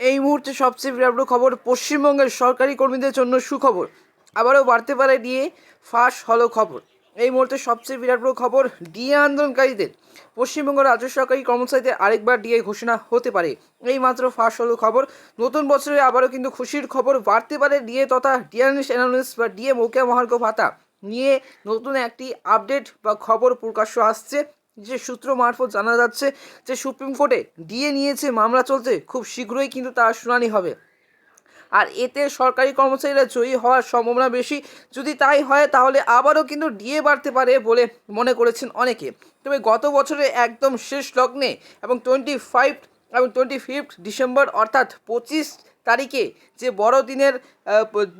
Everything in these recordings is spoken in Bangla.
এই মুহূর্তে সবচেয়ে বিরাট খবর, পশ্চিমবঙ্গের সরকারি কর্মীদের জন্য সুখবর, আবারও বাড়তে পারে ডিএ, ফাঁস হলো খবর। এই মুহূর্তে সবচেয়ে বিরাট খবর, ডিএ আন্দোলনকারীদের, পশ্চিমবঙ্গ রাজ্য সরকারি কর্মচারীদের আরেকবার ডিএ ঘোষণা হতে পারে। এই মাত্র ফাঁস হলো খবর। নতুন বছরে আবারও কিন্তু খুশির খবর, বাড়তে পারে ডিএ তথা ডিএনএস অ্যানালিস বা ডিএ মৌখিক মহার্ঘ ভাতা নিয়ে নতুন একটি আপডেট বা খবর প্রকাশ্য আসছে। যে সূত্র মারফত জানা যাচ্ছে যে সুপ্রিম কোর্টে ডিএ নিয়েছে, মামলা চলছে, খুব শীঘ্রই কিন্তু তার শুনানি হবে। আর এতে সরকারি কর্মচারীরা জয়ী হওয়ার সম্ভাবনা বেশি। যদি তাই হয় তাহলে আবারও কিন্তু ডিএ বাড়তে পারে বলে মনে করেছেন অনেকে। তবে গত বছরে একদম শেষ লগ্নে এবং 25 এবং 25 ডিসেম্বর অর্থাৎ 25 তারিখে যে বড়দিনের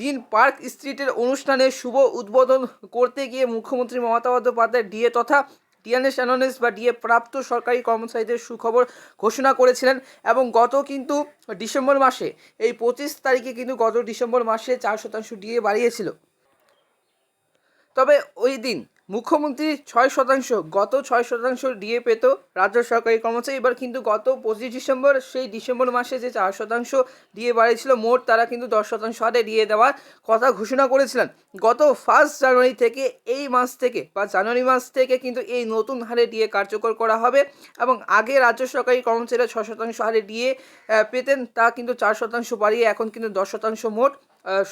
দিন পার্ক স্ট্রিটের অনুষ্ঠানে শুভ উদ্বোধন করতে গিয়ে মুখ্যমন্ত্রী মমতা বন্দ্যোপাধ্যায় ডিএ তথা ডিএনএস অ্যানালিস বা ডিএ প্রাপ্ত সরকারি কর্মচারীদের সুখবর ঘোষণা করেছিলেন। এবং গত কিন্তু ডিসেম্বর মাসে এই 25 তারিখে কিন্তু গত ডিসেম্বর মাসে 4% ডিএ বাড়িয়েছিল। তবে ওই দিন মুখ্যমন্ত্রী 6%, গত 6% ডিএ পেত রাজ্য সরকারি কর্মচারী। এবার কিন্তু গত 25 ডিসেম্বর সেই ডিসেম্বর মাসে যে 4% ডিএ বাড়িয়েছিল, মোট তারা কিন্তু 10% হারে ডিএ দেওয়ার কথা ঘোষণা করেছিলেন। গত 1 জানুয়ারি থেকে এই মাস থেকে বা জানুয়ারি মাস থেকে কিন্তু এই নতুন হারে ডিএ কার্যকর করা হবে। এবং আগে রাজ্য সরকারি কর্মচারীরা 6% হারে ডিএ পেতেন, তা কিন্তু 4% বাড়িয়ে এখন কিন্তু 10%, মোট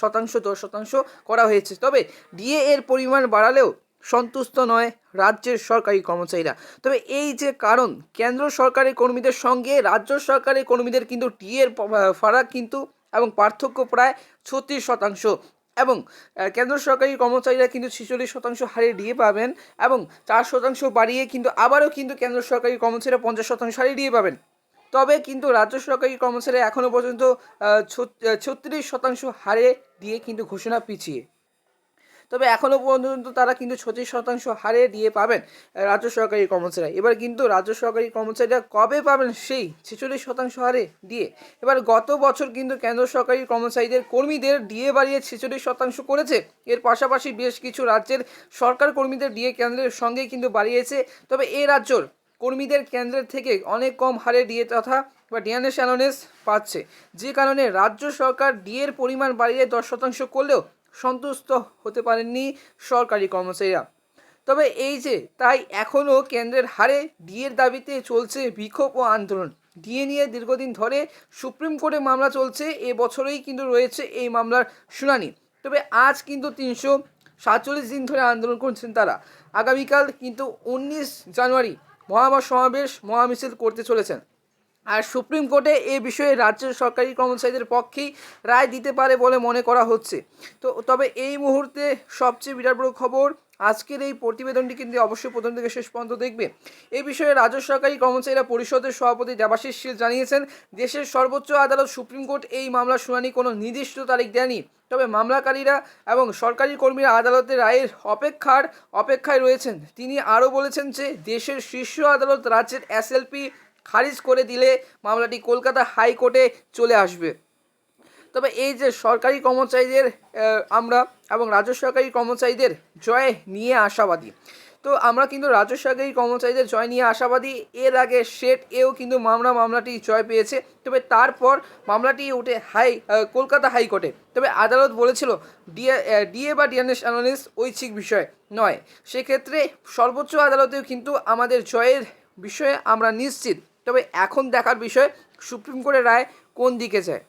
10% করা হয়েছে। তবে ডিএ এর পরিমাণ বাড়ালেও সন্তুষ্ট নয় রাজ্যের সরকারি কর্মচারীরা। তবে এই যে কারণ, কেন্দ্র সরকারি কর্মীদের সঙ্গে রাজ্য সরকারি কর্মীদের কিন্তু ডিএর ফারাক কিন্তু এবং পার্থক্য প্রায় 36%। এবং কেন্দ্র সরকারি কর্মচারীরা কিন্তু 46% হারে ডিএ পাবেন এবং 4% বাড়িয়ে কিন্তু আবারও কিন্তু কেন্দ্র সরকারি কর্মচারীরা 50% হারে ডিএ পাবেন। তবে কিন্তু রাজ্য সরকারি কর্মচারীরা এখনও পর্যন্ত 36% হারে দিয়ে কিন্তু ঘোষণা পিছিয়ে। তবে এখনও পর্যন্ত তারা কিন্তু 36% হারে দিয়ে পাবেন রাজ্য সরকারি কর্মচারীরা। এবার কিন্তু রাজ্য সরকারি কর্মচারীরা কবে পাবেন সেই 46% হারে দিয়ে? এবার গত বছর কিন্তু কেন্দ্র সরকারি কর্মচারীদের কর্মীদের ডিএ বাড়িয়ে 46% করেছে। এর পাশাপাশি বেশ কিছু রাজ্যের সরকার কর্মীদের ডিএ কেন্দ্রের সঙ্গেই কিন্তু বাড়িয়েছে। তবে এই রাজ্যর কর্মীদের কেন্দ্রের থেকে অনেক কম হারে ডিএ তথা বা ডিএনএস অ্যালাউন্স পাচ্ছে, যে কারণে রাজ্য সরকার ডিএর পরিমাণ বাড়িয়ে 10% করলেও সন্তুষ্ট হতে পারেননি সরকারি কর্মচারীরা। তবে এই যে তাই এখনও কেন্দ্রের হারে ডিএর দাবিতে চলছে বিক্ষোভ ও আন্দোলন। ডিএ নিয়ে দীর্ঘদিন ধরে সুপ্রিম কোর্টে মামলা চলছে, এবছরেই কিন্তু রয়েছে এই মামলার শুনানি। তবে আজ কিন্তু 347 দিন ধরে আন্দোলন করছেন তারা। আগামীকাল কিন্তু 19 জানুয়ারি সমাবেশ মহামিছিল করতে চলেছেন। আর সুপ্রিম কোর্টে এ বিষয়ে রাজ্যের সরকারি কর্মচারীদের পক্ষেই রায় দিতে পারে বলে মনে করা হচ্ছে। তবে এই মুহূর্তে সবচেয়ে বিরাট বড় খবর, আজকের এই প্রতিবেদনটি কিন্তু অবশ্যই প্রথম থেকে শেষ পর্যন্ত দেখবে। এই বিষয়ে রাজ্য সরকারি কর্মচারীরা পরিষদের সভাপতি দেবাশিস শীল জানিয়েছেন, দেশের সর্বোচ্চ আদালত সুপ্রিম কোর্ট এই মামলার শুনানি কোনো নির্দিষ্ট তারিখ দেয়নি। তবে মামলাকারীরা এবং সরকারি কর্মীরা আদালতের রায়ের অপেক্ষায় রয়েছেন। তিনি আরও বলেছেন যে দেশের শীর্ষ আদালত রাজ্যের এসএলপি খারিজ করে দিলে মামলাটি কলকাতা হাইকোর্টে চলে আসবে। তবে এই যে সরকারি কর্মচারীদের আমরা এবং রাজ্য সরকারি কর্মচারীদের জয় নিয়ে আশাবাদী। তো আমরা কিন্তু রাজ্য সরকারি কর্মচারীদের জয় নিয়ে আশাবাদী। এর আগে সেট এও কিন্তু মামলাটি জয় পেয়েছে। তবে তারপর মামলাটি উঠে কলকাতা হাইকোর্টে। তবে আদালত বলেছিল ডিএ বা ডিএনএস অ্যানালিস ঐচ্ছিক বিষয় নয়। সেক্ষেত্রে সর্বোচ্চ আদালতেও কিন্তু আমাদের জয়ের বিষয়ে আমরা নিশ্চিত। তবে এখন দেখার বিষয় সুপ্রিম কোর্টের রায় কোন দিকে যায়।